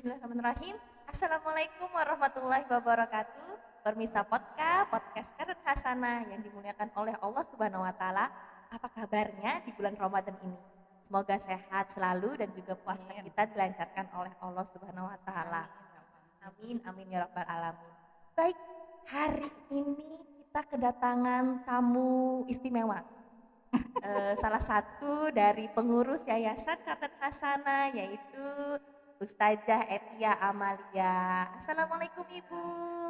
Bismillahirrahmanirrahim. Assalamualaikum warahmatullahi wabarakatuh. Permisa podcast Karen Hasanah yang dimuliakan oleh Allah Subhanahu wa taala. Apa kabarnya di bulan Ramadan ini? Semoga sehat selalu dan juga puasa Amin. kita dilancarkan oleh Allah Subhanahu wa taala. Amin, ya Allah. Amin amin ya rabbal alamin. Baik, hari ini kita kedatangan tamu istimewa. Salah satu dari pengurus Yayasan Kardan Hasanah yaitu Ustazah Etia Amalia. Assalamualaikum Ibu.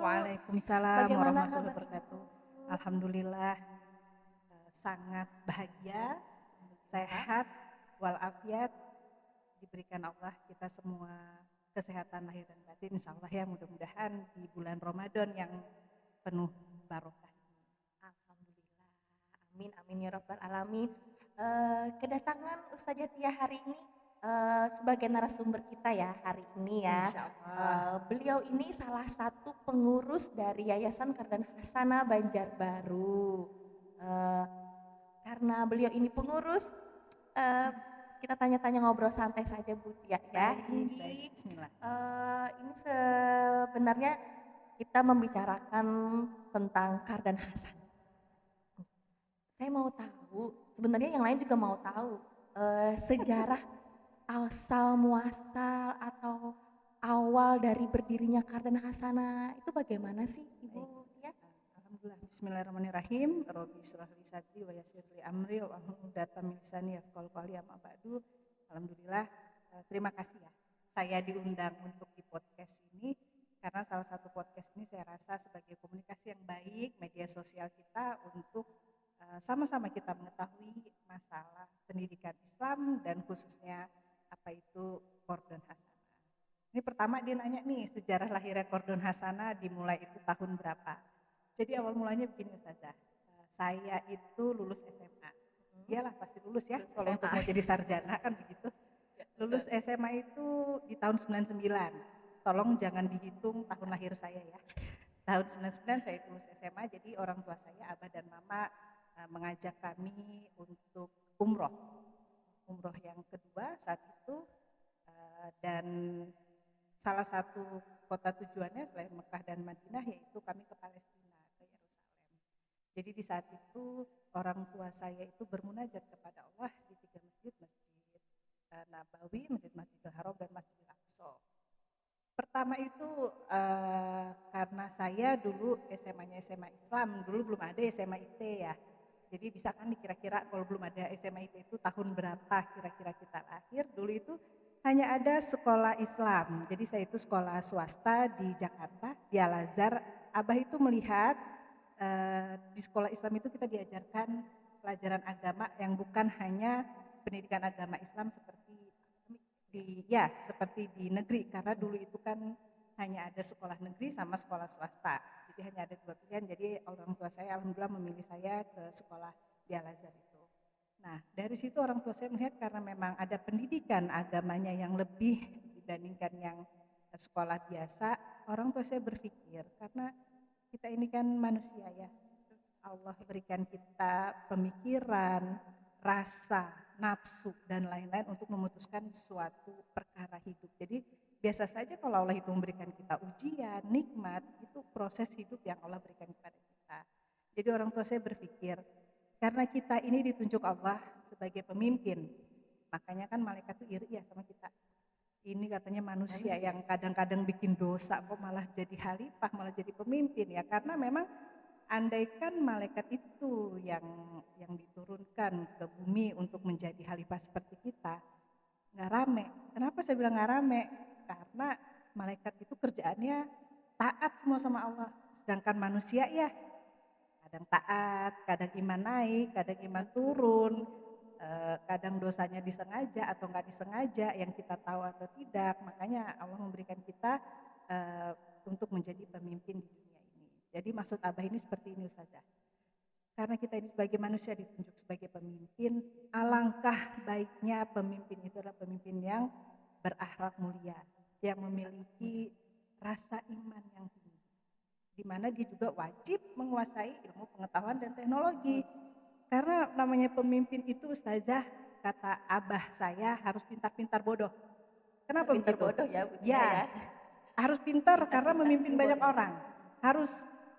Waalaikumsalam Bagaimana warahmatullahi kabar Ibu? wabarakatuh. Alhamdulillah sangat bahagia, sehat, walafiat diberikan Allah kita semua kesehatan lahir dan batin insya Allah ya, mudah-mudahan di bulan Ramadan yang penuh barokah. Alhamdulillah. Amin amin ya rabbal alamin. Kedatangan Ustazah Tia hari ini sebagai narasumber kita ya hari ini ya. Insya Allah. Beliau ini salah satu pengurus dari Yayasan Kardan Hasanah Banjarbaru. Eh, karena beliau ini pengurus, eh, kita tanya-tanya ngobrol santai saja Bu Tia ya. Baik, bismillah. Ini sebenarnya kita membicarakan tentang Kardan Hasan. Saya mau tahu, sebenarnya yang lain juga mau tahu sejarah asal muasal atau awal dari berdirinya Kardan Hasanah itu bagaimana sih Ibu Tia? Alhamdulillah, bismillahirrahmanirrahim. Rabbi shrah li sadri wa yassir li amri wa hlul 'uqdatam min lisani yafqahu qawli, amma ba'du. Alhamdulillah, terima kasih ya. Saya diundang untuk di podcast ini karena salah satu podcast ini saya rasa sebagai komunikasi yang baik media sosial kita untuk sama-sama kita mengetahui masalah pendidikan Islam dan khususnya apa itu Kordon Hasanah. Ini pertama dia nanya nih, sejarah lahirnya Kordon Hasanah dimulai itu tahun berapa? Jadi awal mulanya begini Ustazah, saya itu lulus SMA. Iyalah pasti lulus ya, kalau untuk mau jadi sarjana kan begitu. Lulus SMA itu di tahun 99. Tolong jangan dihitung tahun lahir saya ya. Tahun 99 saya lulus SMA, jadi orang tua saya, abah dan mama mengajak kami untuk umroh. Umroh yang kedua saat itu, dan salah satu kota tujuannya selain Mekah dan Madinah yaitu kami ke Palestina, ke Yerusalem. Jadi di saat itu orang tua saya itu bermunajat kepada Allah di 3 masjid, Masjid Nabawi, Masjidil Haram dan Masjidil Aqsa. Pertama itu karena saya dulu SMA-nya SMA Islam, dulu belum ada SMA IT ya. Jadi bisa kan kira-kira kalau belum ada SMA IT itu tahun berapa kira-kira kita lahir, dulu itu hanya ada sekolah Islam. Jadi saya itu sekolah swasta di Jakarta, di Al-Azhar. Abah itu melihat di sekolah Islam itu kita diajarkan pelajaran agama yang bukan hanya pendidikan agama Islam seperti di negeri, karena dulu itu kan hanya ada sekolah negeri sama sekolah swasta. Jadi hanya ada 2 pilihan. Jadi orang tua saya alhamdulillah memilih saya ke sekolah di Al-Azhar itu. Nah, dari situ orang tua saya melihat karena memang ada pendidikan agamanya yang lebih dibandingkan yang sekolah biasa, orang tua saya berpikir karena kita ini kan manusia ya. Allah berikan kita pemikiran, rasa, nafsu dan lain-lain untuk memutuskan suatu perkara hidup. Jadi biasa saja kalau Allah itu memberikan kita ujian, nikmat, itu proses hidup yang Allah berikan kepada kita. Jadi orang tua saya berpikir, karena kita ini ditunjuk Allah sebagai pemimpin, makanya kan malaikat itu iri ya sama kita. Ini katanya manusia yang kadang-kadang bikin dosa kok malah jadi khalifah, malah jadi pemimpin ya. Karena memang andaikan malaikat itu yang diturunkan ke bumi untuk menjadi khalifah seperti kita, nggak rame. Kenapa saya bilang nggak rame? Karena malaikat itu kerjaannya taat semua sama Allah. Sedangkan manusia ya kadang taat, kadang iman naik, kadang iman turun, kadang dosanya disengaja atau nggak disengaja yang kita tahu atau tidak. Makanya Allah memberikan kita untuk menjadi pemimpin di dunia ini. Jadi maksud Abah ini seperti ini Ustazah. Karena kita ini sebagai manusia ditunjuk sebagai pemimpin, alangkah baiknya pemimpin itu adalah pemimpin yang berakhlak mulia, yang memiliki rasa iman yang tinggi, di mana dia juga wajib menguasai ilmu pengetahuan dan teknologi. Karena namanya pemimpin itu Ustazah, kata abah saya harus pintar-pintar bodoh. Kenapa Pinter-pinter begitu? bodoh ya Bu Tia Ya, ya. harus pintar karena Pintar-pintar memimpin tapi banyak bodoh. orang. Harus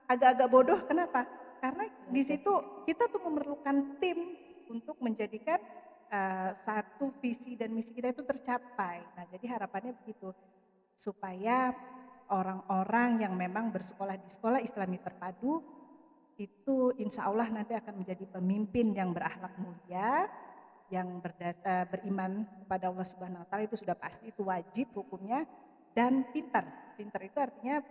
agak-agak bodoh, kenapa? Karena di Belajar situ kita tuh memerlukan tim untuk menjadikan satu visi dan misi kita itu tercapai. Nah, jadi harapannya begitu, supaya orang-orang yang memang bersekolah di sekolah Islami terpadu itu insya Allah nanti akan menjadi pemimpin yang berakhlak mulia, yang beriman kepada Allah Subhanahu Wa Taala, itu sudah pasti, itu wajib hukumnya, dan pintar. Pintar itu artinya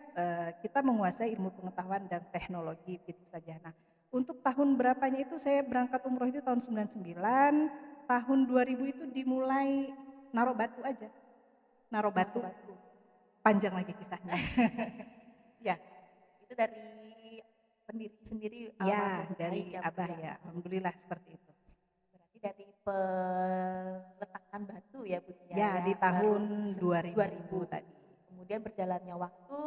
kita menguasai ilmu pengetahuan dan teknologi, gitu saja. Nah, untuk tahun berapanya itu saya berangkat umroh itu tahun 99, tahun 2000 itu dimulai naruh batu aja. Naruh batu, batu. panjang lagi kisahnya. Ya, Itu dari pendiri sendiri ya almarhum dari Baik ya Bu Abah ya. ya, alhamdulillah seperti itu. Berarti dari peletakan batu ya Bu Tia Ya, ya, di baru tahun 2000 2000. tadi. Kemudian berjalannya waktu,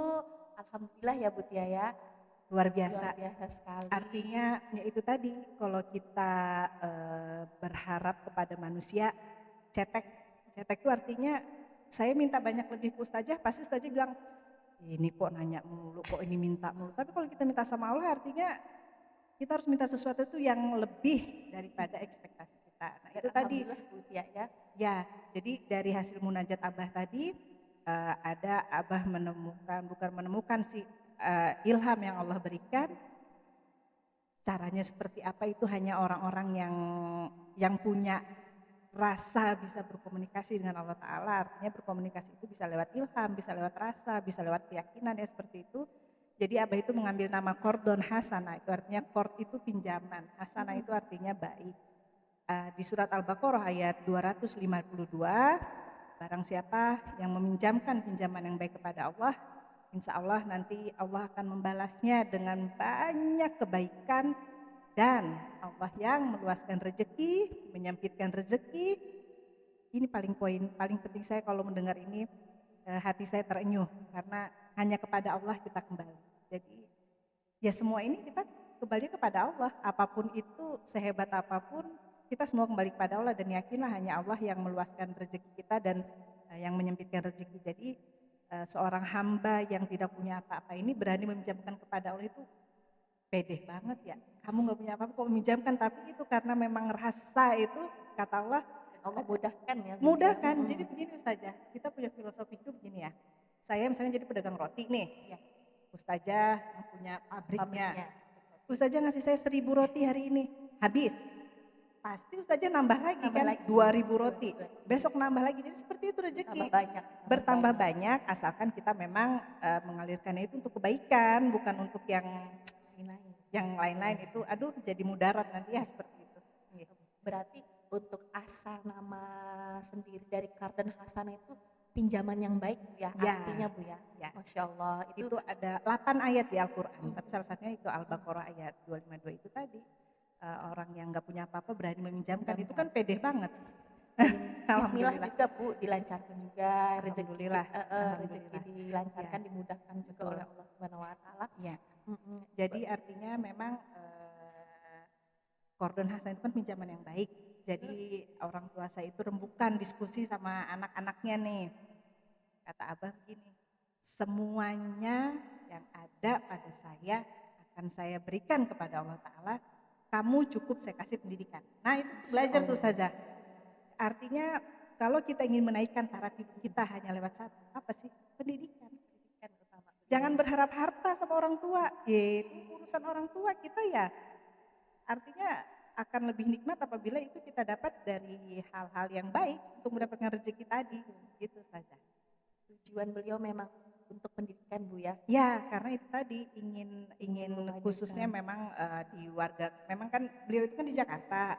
alhamdulillah ya Bu Tia ya, Luar luar biasa. biasa sekali. Artinya ya itu tadi, kalau kita berharap kepada manusia, cetek. Cetek itu artinya saya minta banyak lebih ke ustazah, pasti ustazah bilang, ini kok nanya mulu, kok ini minta mulu. Tapi kalau kita minta sama Allah artinya kita harus minta sesuatu itu yang lebih daripada ekspektasi kita. Nah Dan itu tadi, alhamdulillah Bu Tia ya. ya jadi dari hasil munajat Abah tadi, ada Abah menemukan, bukan menemukan sih, ilham yang Allah berikan. Caranya seperti apa itu hanya orang-orang yang punya rasa bisa berkomunikasi dengan Allah Ta'ala. Artinya berkomunikasi itu bisa lewat ilham, bisa lewat rasa, bisa lewat keyakinan, ya seperti itu. Jadi Abah itu mengambil nama Qardon Hasanah, itu artinya qard itu pinjaman, hasanah itu artinya baik. Di surat Al-Baqarah ayat 252, barang siapa yang meminjamkan pinjaman yang baik kepada Allah, insya Allah nanti Allah akan membalasnya dengan banyak kebaikan, dan Allah yang meluaskan rezeki, menyempitkan rezeki. Ini poin paling penting saya kalau mendengar ini, hati saya terenyuh karena hanya kepada Allah kita kembali. Jadi ya semua ini kita kembali kepada Allah, apapun itu, sehebat apapun kita semua kembali kepada Allah, dan yakinlah hanya Allah yang meluaskan rezeki kita dan yang menyempitkan rezeki. Jadi seorang hamba yang tidak punya apa-apa ini berani meminjamkan kepada Allah itu pede banget ya. Kamu nggak punya apa-apa kok meminjamkan, tapi itu karena memang rasa itu, kata Allah, Dan Allah mudahkan ya Bu mudah Tia. kan. Jadi begini Ustazah, kita punya filosofi hidup begini ya. Saya misalnya jadi pedagang roti nih, Ya, Ustazah yang punya pabriknya. pabriknya. Ustazah ngasih saya 1000 roti hari ini, habis. Pasti Ustazah nambah lagi Tambah kan, lagi. 2000 roti. 2000. Besok nambah lagi, jadi seperti itu rezeki. Tambah banyak. Bertambah banyak, asalkan kita memang mengalirkannya itu untuk kebaikan, bukan untuk yang lain-lain itu, aduh jadi mudarat nanti ya, seperti itu. Berarti untuk asal nama sendiri dari Kardan Hasanah itu pinjaman yang baik Bu ya, Ya, artinya Bu ya. ya. Masya Allah. Itu ada 8 ayat di Al-Quran, tapi salah satunya itu Al-Baqarah ayat 252 itu tadi. Orang yang nggak punya apa-apa berani meminjamkan, itu kan pede banget. Bismillah juga Bu, dilancarkan juga rezeki, Alhamdulillah, rezeki dilancarkan, Ya, dimudahkan juga betul. oleh Allah Subhanahu Wa Taala. Ya. Jadi artinya memang Qardon Hasanah itu kan pinjaman yang baik. Jadi orang tua saya itu rembukan diskusi sama anak-anaknya nih. Kata Abah begini, semuanya yang ada pada saya akan saya berikan kepada Allah Ta'ala, kamu cukup saya kasih pendidikan. Nah itu belajar tuh Ustazah. Artinya kalau kita ingin menaikkan taraf hidup kita hanya lewat satu, apa sih? Pendidikan. Pendidikan utama. Jangan berharap harta sama orang tua, itu urusan orang tua kita ya. Artinya akan lebih nikmat apabila itu kita dapat dari hal-hal yang baik untuk mendapatkan rezeki tadi, gitu Ustazah. Tujuan beliau memang untuk pendidikan Bu ya. Ya, karena itu tadi ingin Memajukan. khususnya memang di warga, memang kan beliau itu kan di Jakarta.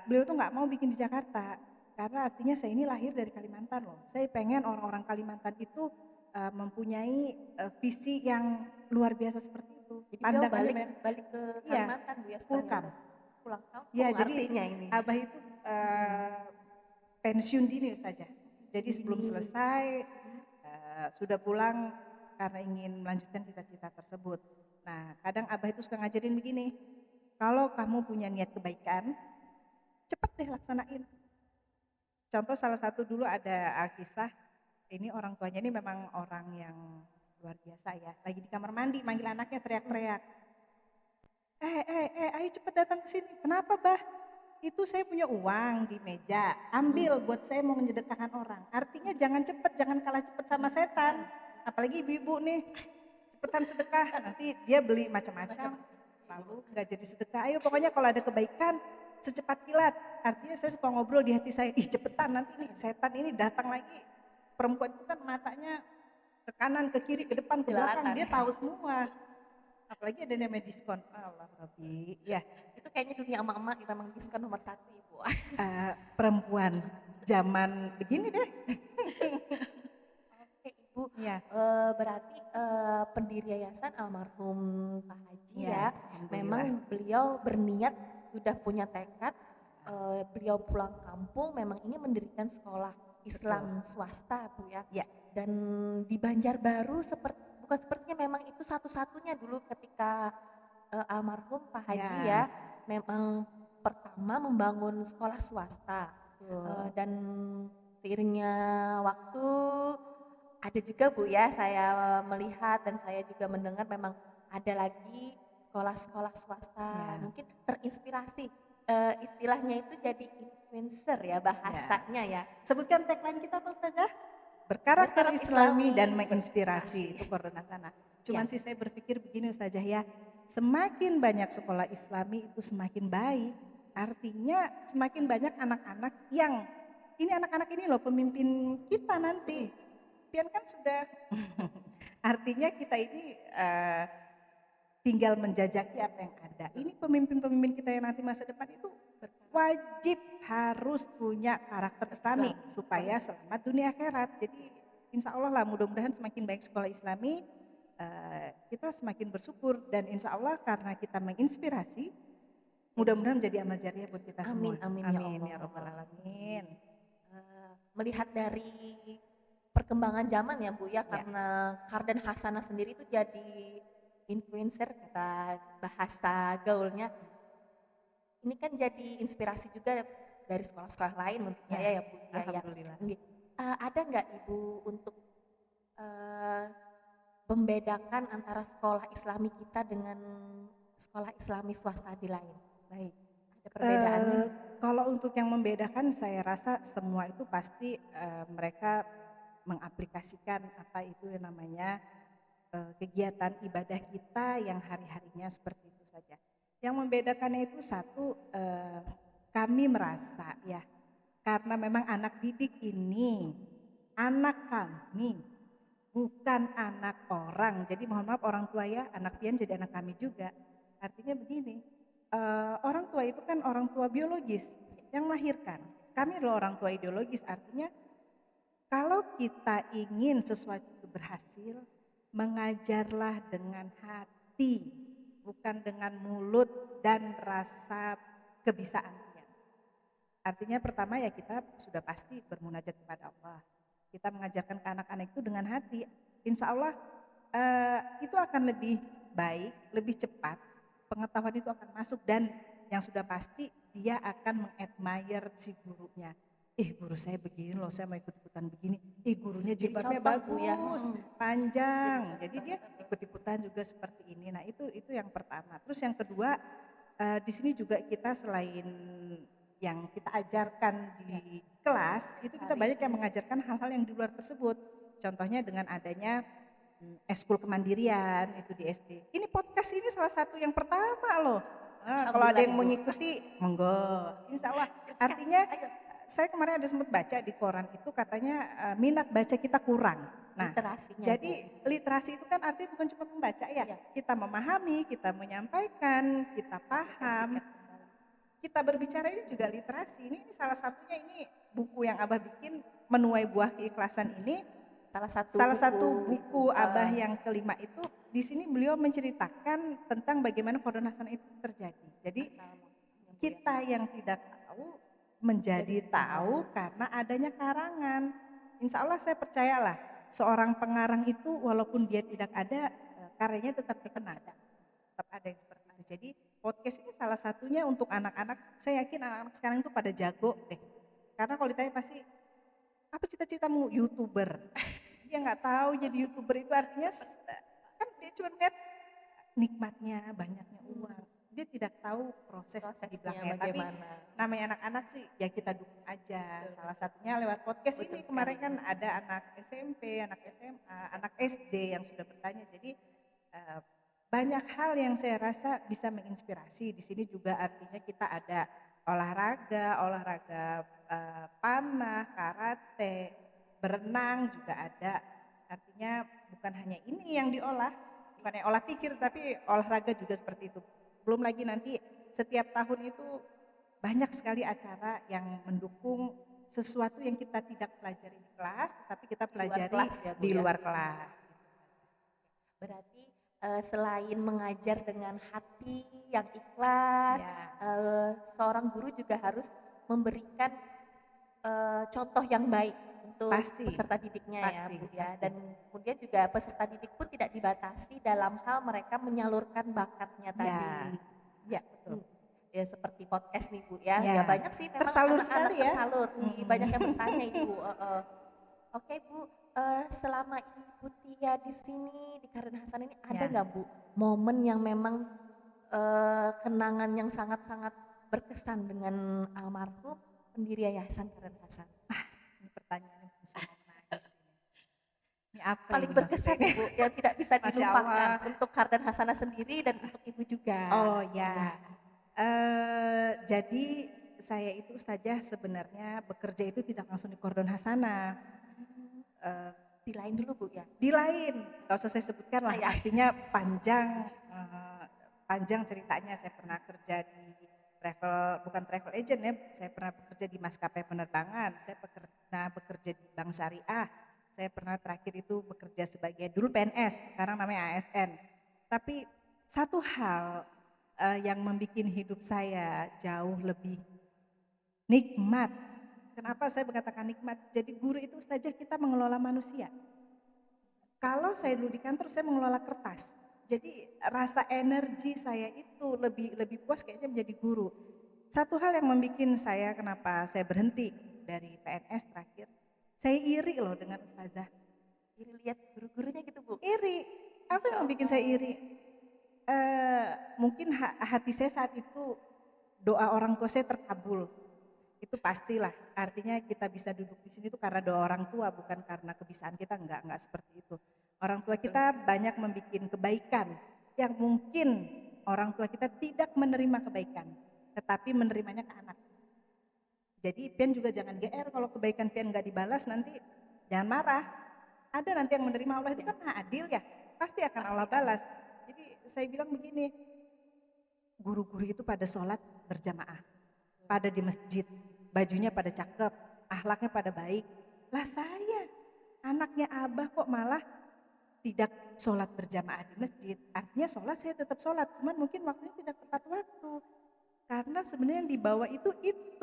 Beliau tuh nggak mau bikin di Jakarta karena artinya saya ini lahir dari Kalimantan loh. Saya pengen orang-orang Kalimantan itu mempunyai visi yang luar biasa seperti itu. Jadi beliau Pandangannya balik ke Iya, Kalimantan Bu ya setelah Kulkam. pulang kampung Ya, jadi artinya ini. Abah itu pensiun dini Ustazah. Jadi sebelum selesai sudah pulang karena ingin melanjutkan cita-cita tersebut. Nah, kadang Abah itu suka ngajarin begini, kalau kamu punya niat kebaikan, cepet deh laksanain. contoh salah satu dulu ada kisah, ini orang tuanya ini memang orang yang luar biasa ya, lagi di kamar mandi manggil anaknya teriak-teriak, ayo cepet datang ke sini. Kenapa, Bah? Itu saya punya uang di meja, ambil buat saya mau menyedekahkan orang. Artinya jangan cepet, jangan kalah cepet sama setan. Apalagi ibu-ibu nih, cepetan sedekah, nanti dia beli macam-macam, lalu nggak jadi sedekah. Ayo pokoknya kalau ada kebaikan, secepat kilat. Artinya saya suka ngobrol di hati saya, ih cepetan nanti nih setan ini datang lagi. Perempuan itu kan matanya ke kanan, ke kiri, ke depan, ke belakang, Jelalatan dia ya. tahu semua. Apalagi ada namanya diskon. Allah Rabbi. Ya, Itu kayaknya dunia emak-emak memang diskon nomor satu Ibu. perempuan zaman begini deh. Oke Ibu, Ya, berarti pendiri yayasan almarhum Pak Haji ya, ya, alhamdulillah. memang beliau berniat sudah punya tekad, beliau pulang kampung memang ingin mendirikan sekolah Betul. Islam swasta Bu ya, Ya, dan di Banjarbaru bukan sepertinya memang itu satu-satunya dulu ketika almarhum Pak Haji ya, ya, memang pertama membangun sekolah swasta, betul. dan seiringnya waktu ada juga Bu ya, saya melihat dan saya juga mendengar memang ada lagi sekolah-sekolah swasta, Ya, mungkin terinspirasi, istilahnya itu jadi influencer ya ya. bahasanya ya, Sebutkan tagline kita Pak Ustazah. Berkarakter berkarakter Islami Islami, dan menginspirasi. berinspirasi. Itu koordinat sana. Ya, Cuman sih saya berpikir begini Ustazah ya, semakin banyak sekolah Islami itu semakin baik. Artinya semakin banyak anak-anak yang, ini anak-anak ini loh pemimpin kita nanti. Pian kan sudah, artinya kita ini tinggal menjajaki apa yang ada. Ini pemimpin-pemimpin kita yang nanti masa depan itu wajib harus punya karakter Islami Islam. supaya selamat dunia akhirat. Jadi insya Allah lah mudah-mudahan semakin baik sekolah Islami, kita semakin bersyukur dan insya Allah karena kita menginspirasi, mudah-mudahan menjadi amal jariah buat kita semua. Amin, amin ya Amin ya Allah. robbal alamin. Melihat dari perkembangan zaman ya Bu ya, Ya, karena Kardan Hasanah sendiri itu jadi influencer kata bahasa gaulnya. Ini kan jadi inspirasi juga dari sekolah-sekolah lain menurut ya, saya ya Bu ya ya. alhamdulillah. Nggih. Ada nggak Ibu untuk eh, membedakan antara sekolah Islami kita dengan sekolah Islami swasta di lain? Baik. Ada perbedaannya? Kalau untuk yang membedakan saya rasa semua itu pasti mereka mengaplikasikan apa itu yang namanya kegiatan ibadah kita yang hari-harinya seperti itu saja. Yang membedakannya itu satu, kami merasa ya, karena memang anak didik ini anak kami, bukan anak orang. Jadi mohon maaf orang tua ya, anak pian jadi anak kami juga. Artinya begini, orang tua itu kan orang tua biologis yang melahirkan. Kami adalah orang tua ideologis, artinya kalau kita ingin sesuatu itu berhasil, mengajarlah dengan hati, bukan dengan mulut dan rasa kebisaan. Artinya pertama ya kita sudah pasti bermunajat kepada Allah. Kita mengajarkan ke anak-anak itu dengan hati. Insya Allah itu akan lebih baik, lebih cepat. Pengetahuan itu akan masuk dan yang sudah pasti dia akan mengadmire si gurunya. Guru saya begini loh, saya mau ikut-ikutan begini. Gurunya Jadi jilbabnya contoh Bu ya. bagus, panjang. Jadi dia ikut-ikutan juga seperti ini. Nah itu yang pertama. Terus yang kedua, di sini juga kita selain yang kita ajarkan di kelas, itu kita banyak yang mengajarkan hal-hal yang di luar tersebut. Contohnya dengan adanya eskul kemandirian itu di SD. Ini podcast ini salah satu yang pertama loh. Kalau ada yang Alhamdulillah, Ibu. mengikuti, monggo. Insya Allah. Artinya saya kemarin ada sempat baca di koran itu katanya minat baca kita kurang. Nah, Literasinya, jadi literasi itu kan artinya bukan cuma membaca ya. Iya. Kita memahami, kita menyampaikan, kita paham. Aplikasikan kembali. Kita berbicara ini juga literasi. Ini salah satunya ini buku yang Abah bikin menuai buah keikhlasan ini. Salah satu buku Abah yang kelima itu di sini beliau menceritakan tentang bagaimana koordinasi itu terjadi. Jadi kita yang tidak tahu menjadi tahu karena adanya karangan. Insya Allah saya percayalah seorang pengarang itu walaupun dia tidak ada karyanya tetap dikenal. Tetap ada yang seperti itu. Jadi podcast ini salah satunya untuk anak-anak. Saya yakin anak-anak sekarang itu pada jago deh. Karena kalau ditanya pasti, apa cita-citamu? YouTuber. Dia nggak tahu jadi YouTuber itu artinya kan dia cuma lihat nikmatnya, banyaknya uang. Dia tidak tahu proses di Prosesnya belakangnya. Tapi bagaimana. namanya anak-anak sih ya kita dukung aja. Betul, Salah betul. satunya lewat podcast Betul ini sekali. kemarin kan ada anak SMP, anak SMA, anak SD yang sudah bertanya. Jadi eh, banyak hal yang saya rasa bisa menginspirasi. Di sini juga artinya kita ada olahraga panah, karate, berenang juga ada. Artinya bukan hanya ini yang diolah, bukan yang olah pikir tapi olahraga juga seperti itu. Belum lagi nanti setiap tahun itu banyak sekali acara yang mendukung sesuatu yang kita tidak pelajari di kelas, tapi kita Di luar pelajari kelas ya Bu di ya. luar kelas. Berarti selain mengajar dengan hati yang ikhlas, Ya, seorang guru juga harus memberikan contoh yang baik untuk pasti, peserta didiknya ya pasti, Bu ya. pasti. Dan kemudian juga peserta didik pun tidak dibatasi dalam hal mereka menyalurkan bakatnya Ya, tadi. ya betul. Ya seperti podcast nih Bu ya. Ya Ya, banyak sih memang tersalur anak-anak sekali ya. tersalur nih, banyak yang bertanya Mm-mm. Ibu. Oke Bu, selama Ibu Tia di sini di Karin Hasan ini ada Ya, nggak Bu momen yang memang kenangan yang sangat-sangat berkesan dengan almarhum pendiri Yayasan Karin Hasan? ini pertanyaannya bisa mau nangis ini. Ini apa Paling ini maksudnya berkesan ini? Bu yang tidak bisa Masya dilupakan Allah. untuk Kardan Hasanah sendiri dan untuk Ibu juga. Oh Ya. ya, jadi saya itu Ustazah sebenarnya bekerja itu tidak langsung di Kordon Hasanah. Hmm, Eh, di lain dulu Bu ya. di lain, gak usah saya sebutkan lah, Ya. artinya panjang, panjang ceritanya. Saya pernah kerja di bukan travel agent ya, saya pernah bekerja di maskapai penerbangan, saya pernah bekerja di bank syariah, saya pernah terakhir itu bekerja sebagai dulu PNS, sekarang namanya ASN. Tapi satu hal yang membuat hidup saya jauh lebih nikmat. Kenapa saya mengatakan nikmat? Jadi guru itu saja kita mengelola manusia. Kalau saya dulu di kantor saya mengelola kertas. Jadi rasa energi saya itu lebih puas kayaknya menjadi guru. Satu hal yang membuat saya kenapa saya berhenti dari PNS terakhir, saya iri loh dengan Ustazah. Iri lihat guru-gurunya gitu Bu. Iri. Apa Masya yang membuat Allah. saya iri? Mungkin hati saya saat itu doa orang tua saya terkabul. Itu pastilah. Artinya kita bisa duduk di sini itu karena doa orang tua, bukan karena kebisaan kita, enggak seperti itu. Orang tua Betul kita sekali. banyak membuat kebaikan yang mungkin orang tua kita tidak menerima kebaikan, tetapi menerimanya ke anak. Jadi pian juga jangan GR kalau kebaikan pian nggak dibalas, nanti jangan marah. Ada nanti yang menerima, Allah itu kan maha adil ya, pasti akan Pasti Allah ada. balas. Jadi saya bilang begini, guru-guru itu pada sholat berjamaah, pada di masjid, bajunya pada cakep, akhlaknya pada baik. Lah saya, anaknya Abah kok malah tidak sholat berjamaah di masjid. Artinya sholat saya tetap sholat, cuman mungkin waktunya tidak tepat waktu. Karena sebenarnya yang dibawa itu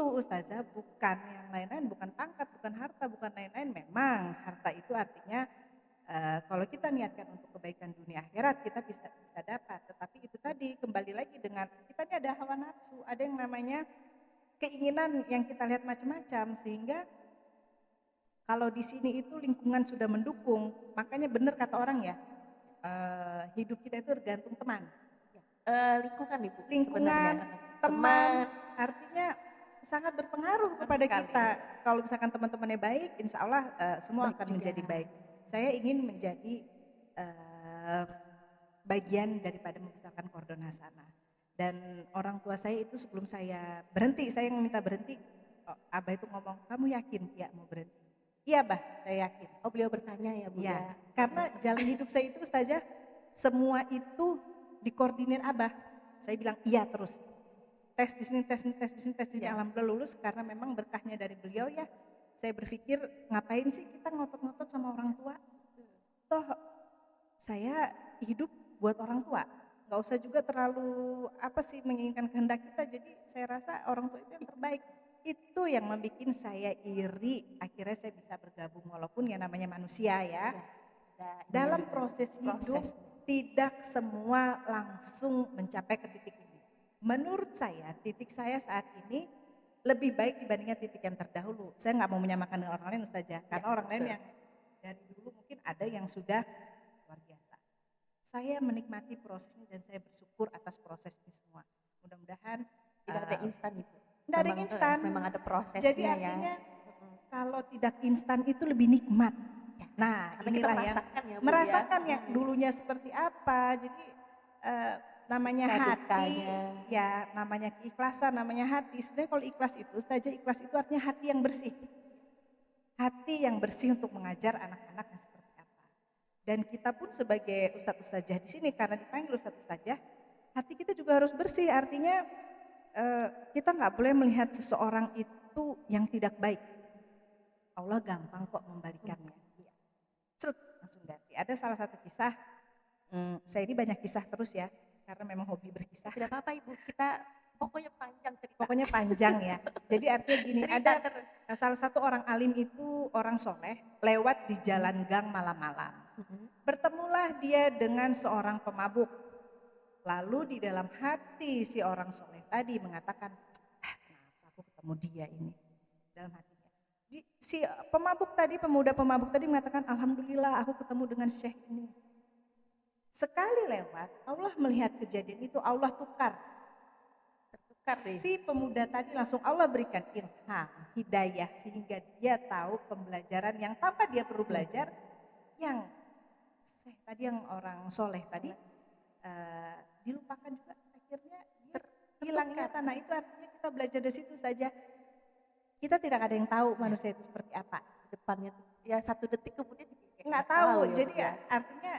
Ustazah, bukan yang lain-lain, bukan pangkat, bukan harta, bukan lain-lain. Memang harta itu artinya kalau kita niatkan untuk kebaikan dunia akhirat kita bisa dapat. Tetapi itu tadi kembali lagi dengan kita ini ada hawa nafsu, ada yang namanya keinginan yang kita lihat macam-macam, sehingga kalau di sini itu lingkungan sudah mendukung, makanya benar kata orang ya, hidup kita itu tergantung teman. Lingkungan nih Bu sebenarnya. Lingkungan, teman, Teman, artinya sangat berpengaruh harus kepada sekali. kita. Kalau misalkan teman-temannya baik, insya Allah semua Baik akan juga. menjadi baik. Saya ingin menjadi bagian daripada membesarkan Kordon Hasanah. Dan orang tua saya itu sebelum saya berhenti, saya yang minta berhenti, Abah itu ngomong, kamu yakin ya mau berhenti? Iya Bah, saya yakin. Oh beliau bertanya ya Bu Iya, ya. karena jalan hidup saya itu Ustazah, semua itu dikoordinir Abah. Saya bilang iya terus. Tes di sini, tes di sini, tes di sini, tes di sini. Ya. Alhamdulillah lulus karena memang berkahnya dari beliau ya. Saya berpikir ngapain sih kita ngotot-ngotot sama orang tua? Toh saya hidup buat orang tua. Gak usah juga terlalu apa sih menginginkan kehendak kita. Jadi saya rasa orang tua itu yang terbaik. Itu yang membuat saya iri. Akhirnya saya bisa bergabung walaupun ya namanya manusia ya. Dalam proses hidup tidak semua langsung mencapai ke titik ini. Menurut saya titik saya saat ini lebih baik dibandingkan titik yang terdahulu. Saya nggak mau menyamakan dengan orang lain Ustazah, Ya, karena orang lain betul. yang dari dulu mungkin ada yang sudah luar biasa. Saya menikmati prosesnya dan saya bersyukur atas proses ini semua. Mudah-mudahan Tidak ada instan Ibu. nggak ada Memang yang instan. memang ada Jadi prosesnya ya. artinya Mhm. kalau tidak instan itu lebih nikmat. Ya, Nah, karena kita inilah yang merasakan ya Bu ya. merasakan yang dulunya seperti apa. Jadi namanya Suka hati, dukanya. ya namanya keikhlasan, namanya hati. Sebenarnya kalau ikhlas itu, Ustazah, ikhlas itu artinya hati yang bersih. Hati yang bersih untuk mengajar anak-anak yang seperti apa. Dan kita pun sebagai Ustadz Ustazah di sini karena dipanggil Ustadz Ustazah, hati kita juga harus bersih. Artinya kita nggak boleh melihat seseorang itu yang tidak baik. Allah gampang kok membalikannya. Cet, langsung ganti. Ada salah satu kisah, saya ini banyak kisah terus ya, karena memang hobi berkisah. Tidak apa-apa Ibu, kita pokoknya panjang cerita. Pokoknya panjang ya. Jadi artinya gini, Cerita ada terus. salah satu orang alim itu orang soleh lewat di jalan gang malam-malam. Mhm. Bertemulah dia dengan seorang pemabuk. Lalu di dalam hati si orang soleh tadi mengatakan, kenapa aku ketemu dia ini? Dalam hatinya. Si pemabuk tadi, pemuda pemabuk tadi mengatakan, alhamdulillah aku ketemu dengan syekh ini. Sekali lewat, Allah melihat kejadian itu, Allah tukar. Tertukar deh. Si pemuda tadi langsung Allah berikan ilham, hidayah, sehingga dia tahu pembelajaran yang tanpa dia perlu belajar, yang tadi yang orang soleh tadi, dilupakan juga, akhirnya dia hilang ingatan. Nah itu artinya kita belajar dari situ saja. Kita tidak ada yang tahu manusia itu seperti apa. Depannya tuh ya 1 detik kemudian kayak Nggak tahu, ya, jadi Bu, ya. artinya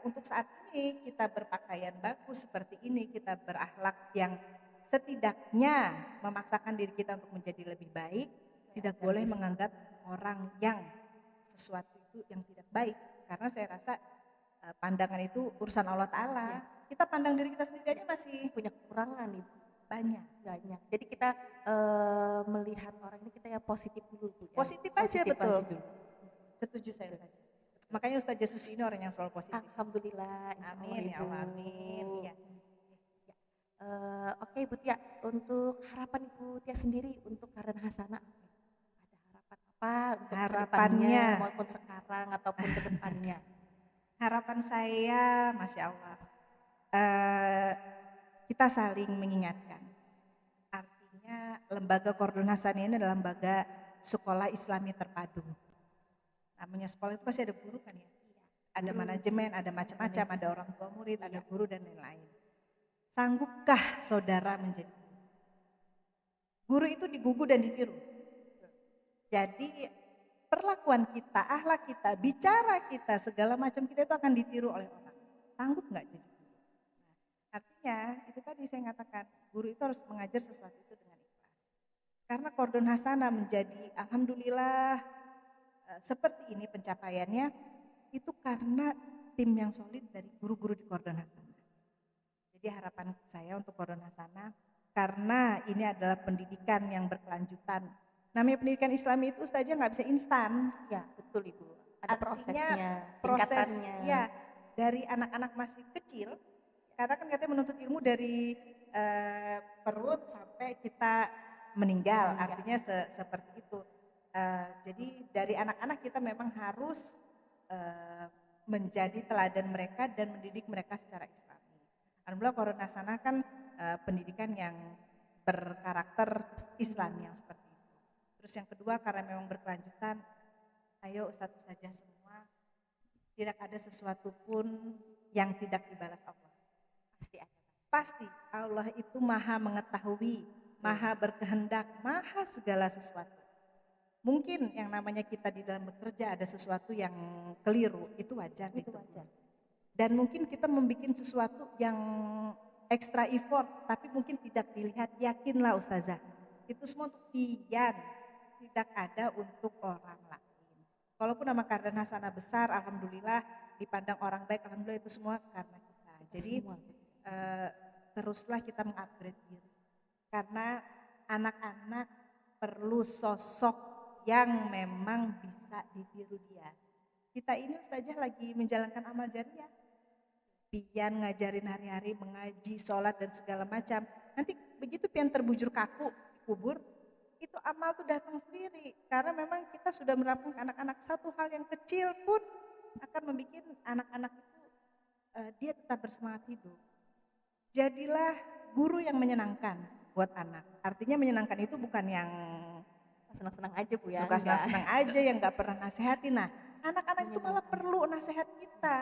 untuk saat ini kita berpakaian bagus seperti ini, kita berakhlak yang setidaknya memaksakan diri kita untuk menjadi lebih baik, tidak boleh menganggap orang yang sesuatu itu yang tidak baik. Karena saya rasa pandangan itu urusan Allah Ta'ala. Iya. Kita pandang diri kita sendiri aja masih Punya kekurangan Ibu. banyak. Banyak. Jadi kita melihat orang ini kita yang positif dulu Bu ya. Positif aja, betul. dulu. Setuju saya Ustazah. Makanya Ustazah Susi ini orang yang selalu positif. Alhamdulillah, insya Allah Amin ya Ibu. Allah, amin. Iya. Oke Ibu Tia, untuk harapan Ibu Tia sendiri untuk Kardan Hasanah, ada harapan apa untuk kedepannya Harapannya, maupun sekarang ataupun kedepannya? harapan saya, Masya Allah, kita saling mengingatkan. Artinya lembaga Qardun Hasanah ini adalah lembaga sekolah Islami terpadu. Namanya sekolah itu pasti ada guru kan ya? Ada manajemen, ada macam-macam, ada orang tua murid, ada guru dan lain-lain. Sanggupkah saudara menjadi guru? Guru itu digugu dan ditiru. Jadi perlakuan kita, akhlak kita, bicara kita, segala macam kita itu akan ditiru oleh orang. Sanggup nggak jadi guru? Nah, artinya itu tadi saya katakan, guru itu harus mengajar sesuatu itu dengan ikhlas. Karena Qardun Hasanah menjadi alhamdulillah seperti ini pencapaiannya, itu karena tim yang solid dari guru-guru di Qardun Hasanah. Jadi harapan saya untuk Qardun Hasanah, karena ini adalah pendidikan yang berkelanjutan. Namanya pendidikan Islami itu Ustazah nggak bisa instan. Ya betul Ibu, ada Artinya prosesnya, proses tingkatannya. ya dari anak-anak masih kecil, karena kan katanya menuntut ilmu dari perut sampai kita meninggal, artinya seperti itu. Jadi dari anak-anak kita memang harus menjadi teladan mereka dan mendidik mereka secara Islami. Alhamdulillah Qardun Hasanah kan pendidikan yang berkarakter Islam yang seperti itu. Terus yang kedua karena memang berkelanjutan, ayo Ustadz Ustazah semua, tidak ada sesuatu pun yang tidak dibalas Allah. Pasti ada. Pasti Allah itu maha mengetahui, maha berkehendak, maha segala sesuatu. Mungkin yang namanya kita di dalam bekerja ada sesuatu yang keliru, itu wajar. Itu wajar. Dan mungkin kita membuat sesuatu yang extra effort, tapi mungkin tidak dilihat, yakinlah Ustazah. Itu semua untuk pian, tidak ada untuk orang lain. Walaupun nama Kardan Hasanah besar, alhamdulillah dipandang orang baik, alhamdulillah itu semua karena kita. Jadi teruslah kita mengupgrade diri. Karena anak-anak perlu sosok yang memang bisa ditiru dia. Kita ini Ustazah lagi menjalankan amal jariah. Pian ngajarin hari-hari, mengaji, sholat dan segala macam. Nanti begitu pian terbujur kaku, kubur, amal tuh datang sendiri. Karena memang kita sudah menerapkan ke anak-anak satu hal yang kecil pun akan membuat anak-anak itu dia tetap bersemangat hidup. Jadilah guru yang menyenangkan buat anak. Artinya menyenangkan itu bukan yang Senang-senang aja Bu ya, suka enggak. senang-senang aja yang nggak pernah nasehatin. Nah, anak-anak itu malah Menyenangkan. perlu nasihat kita.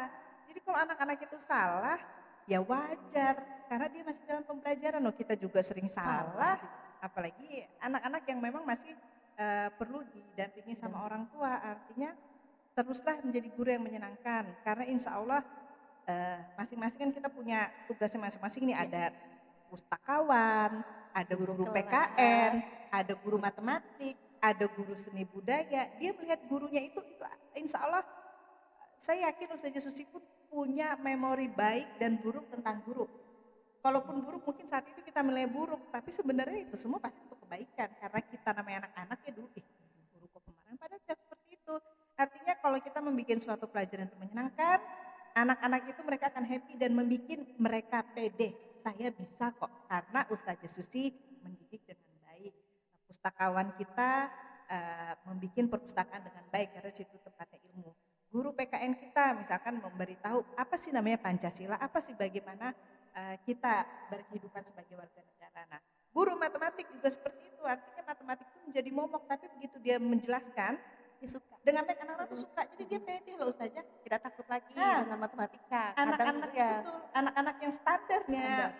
Jadi kalau anak-anak itu salah, ya wajar karena dia masih dalam pembelajaran loh. Kita juga sering salah, apalagi anak-anak yang memang masih perlu didampingi sama orang tua. Artinya teruslah menjadi guru yang menyenangkan karena insya Allah masing-masing kan kita punya tugasnya masing-masing nih, ada pustakawan, ada Guru guru PKN, kelas. ada guru matematik, ada guru seni budaya. Dia melihat gurunya itu insya Allah saya yakin Ustazah Susi pun punya memori baik dan buruk tentang guru. Kalaupun buruk mungkin saat itu kita menilai buruk, tapi sebenarnya itu semua pasti untuk kebaikan karena kita namanya anak-anak ya dulu guru kok kemarin padahal tidak seperti itu. Artinya kalau kita membuat suatu pelajaran yang menyenangkan, anak-anak itu mereka akan happy dan membuat mereka pede. Saya bisa kok karena Ustazah Susi mendidik dengan baik. Pustakawan kita membuat perpustakaan dengan baik karena situ tempatnya ilmu. Guru PKN kita misalkan memberitahu apa sih namanya Pancasila, apa sih bagaimana kita berkehidupan sebagai warga negara. Nah, guru matematik juga seperti itu, artinya matematik itu menjadi momok, tapi begitu dia menjelaskan, Dia suka. dengan baik anak-anak tuh suka, jadi dia pede loh Ustazah. Tidak takut lagi Nah, dengan matematika. Kadang anak-anak ya betul, anak-anak yang standarnya, standar.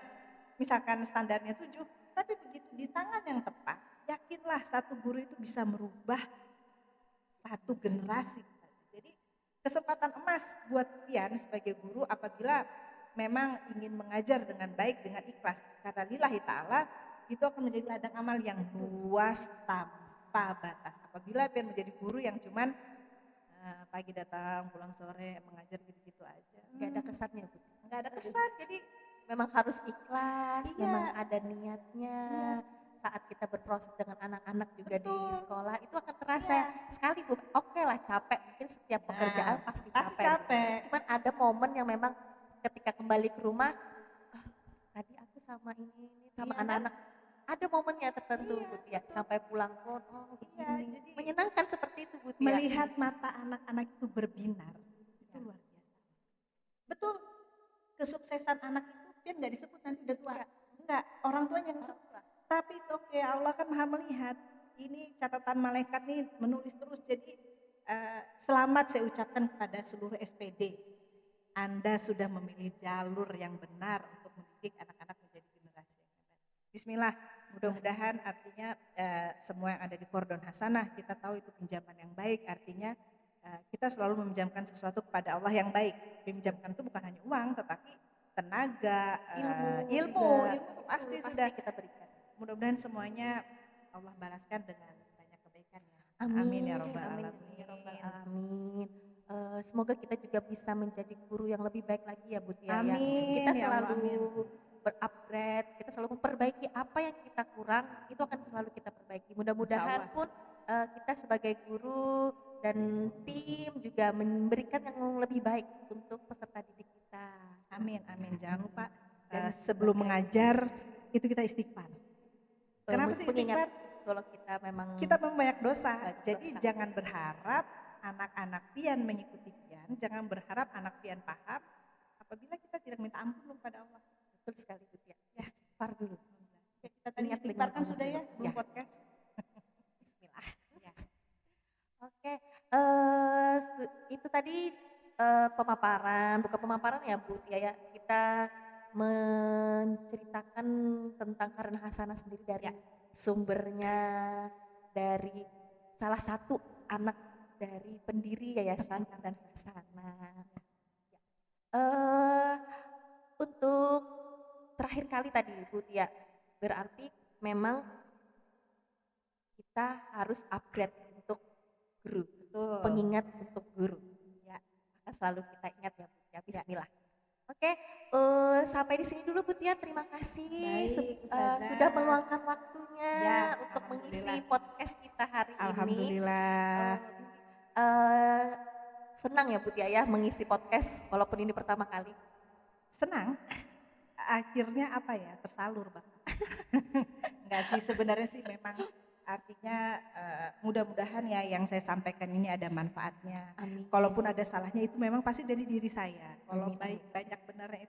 misalkan standarnya 7, tapi begitu di tangan yang tepat, yakinlah satu guru itu bisa merubah satu generasi. Jadi kesempatan emas buat Pian sebagai guru apabila memang ingin mengajar dengan baik, dengan ikhlas. Karena lillahi ta'ala itu akan menjadi ladang amal yang luas tanpa batas. Apabila Pian menjadi guru yang cuman pagi datang, pulang sore, mengajar gitu-gitu aja. Gak ada kesannya Bu. Nggak ada kesan, jadi Memang harus ikhlas, memang iya, ada niatnya. iya, Saat kita berproses dengan anak-anak juga di betul, sekolah itu akan terasa iya. sekali Bu. Oke lah capek, mungkin setiap Nah, pekerjaan pasti pasti capek. capek. Cuman ada momen yang memang ketika kembali ke rumah, "Ah, tadi aku sama ini sama Iya kan? anak-anak ada momennya tertentu Iya, Bu Tia. betul. Sampai pulang pun, oh Iya, begini. jadi Menyenangkan seperti itu Bu Tia. melihat mata anak-anak itu berbinar, itu Ya. luar biasa. Betul, kesuksesan anak itu kan nggak disebut nanti udah tua. Enggak, Enggak, orang tuanya yang orang sebut. tua. Tapi it's okay, Allah kan maha melihat. Ini catatan malaikat nih menulis terus. Jadi selamat saya ucapkan kepada seluruh SPD. Anda sudah memilih jalur yang benar untuk mendidik anak-anak menjadi generasi yang hebat. Bismillah, mudah-mudahan artinya semua yang ada di Kordon Hasanah kita tahu itu pinjaman yang baik, artinya kita selalu meminjamkan sesuatu kepada Allah yang baik. Meminjamkan itu bukan hanya uang tetapi tenaga, ilmu itu pasti sudah. Kita berikan. Mudah-mudahan semuanya Allah balaskan dengan banyak kebaikan ya. Amin, ya robbal amin, alamin. ya robbal alamin. Semoga kita juga bisa menjadi guru yang lebih baik lagi ya Bu Tia ya. Amin, Kita ya Allah, selalu amin. berupgrade, kita selalu memperbaiki apa yang kita kurang, itu akan selalu kita perbaiki. Mudah-mudahan Insya Allah. pun kita sebagai guru dan tim juga memberikan yang lebih baik untuk peserta didik kita. Amin, amin. Jangan lupa Dan sebelum mengajar itu kita istighfar. Kenapa sih mengingat istighfar? kalau kita memang Kita memang banyak dosa. banyak Jadi dosa. jangan berharap anak-anak pian mengikuti pian, jangan berharap anak pian paham apabila kita tidak minta ampun kepada Allah. Betul sekali Bu Tia. Ya. Istighfar dulu. Oke, kita tadi Ingat istighfar dengan kan Allah sudah ya dulu. sebelum Ya. podcast. Bismillah. Ya. Oke, itu tadi pemaparan, bukan pemaparan ya Bu Tia ya. Kita menceritakan tentang Karena Hasanah sendiri dari Ya. sumbernya dari salah satu anak dari pendiri Yayasan Karena Hasanah. Eh, untuk terakhir kali tadi Bu Tia, berarti memang kita harus upgrade untuk guru. Betul. Pengingat untuk guru. Ya. Akan selalu kita ingat ya Bu Tia. Bismillah. Oke, sampai di sini dulu Bu Tia. Terima kasih Baik, Ustazah. sudah meluangkan waktunya Ya, untuk mengisi alhamdulillah. podcast kita hari ini. Alhamdulillah. Senang ya Bu Tia ya mengisi podcast walaupun ini pertama kali. Senang. Akhirnya apa ya, tersalur Bang. Enggak sih, sebenarnya sih memang artinya mudah-mudahan ya yang saya sampaikan ini ada manfaatnya. Amin. Kalaupun ada salahnya itu memang pasti dari diri saya. Kalau Amin, amin. banyak benarnya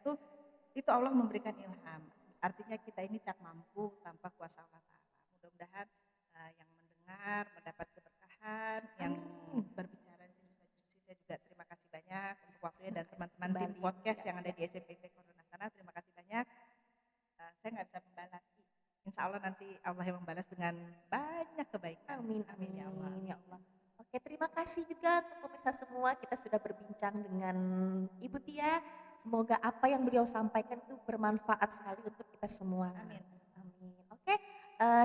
itu Allah memberikan ilham. Artinya kita ini tak mampu tanpa kuasa Allah Ta'ala. Mudah-mudahan yang mendengar mendapat keberkahan, yang Amin. berbicara di sini Ustaz Susi, saya juga terima kasih banyak untuk waktunya dan teman-teman tim Kembali, podcast ya, yang ada di SMPT Corona sana. Terima kasih banyak. Saya nggak bisa membalas. Insya Allah nanti Allah yang membalas dengan banyak kebaikan. Amin, Amin ya Allah. amin, ya Allah. Oke, terima kasih juga untuk pemirsa semua. Kita sudah berbincang dengan Ibu Tia. Semoga apa yang beliau sampaikan itu bermanfaat sekali untuk kita semua. Amin. Amin. Oke,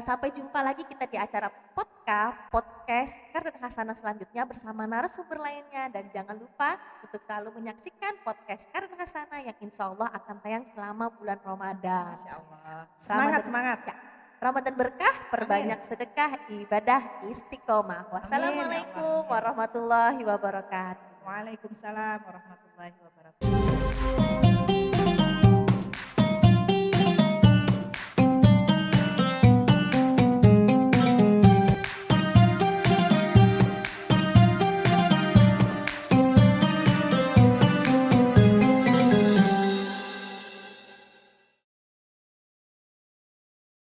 sampai jumpa lagi kita di acara podcast Kardan Hasanah selanjutnya bersama narasumber lainnya. Dan jangan lupa untuk selalu menyaksikan podcast Kardan Hasanah yang insya Allah akan tayang selama bulan Ramadan. Masya Allah. Semangat, semangat. Ya, Ramadan berkah, perbanyak sedekah, ibadah istiqomah. Wassalamualaikum warahmatullahi wabarakatuh. Waalaikumsalam warahmatullahi wabarakatuh.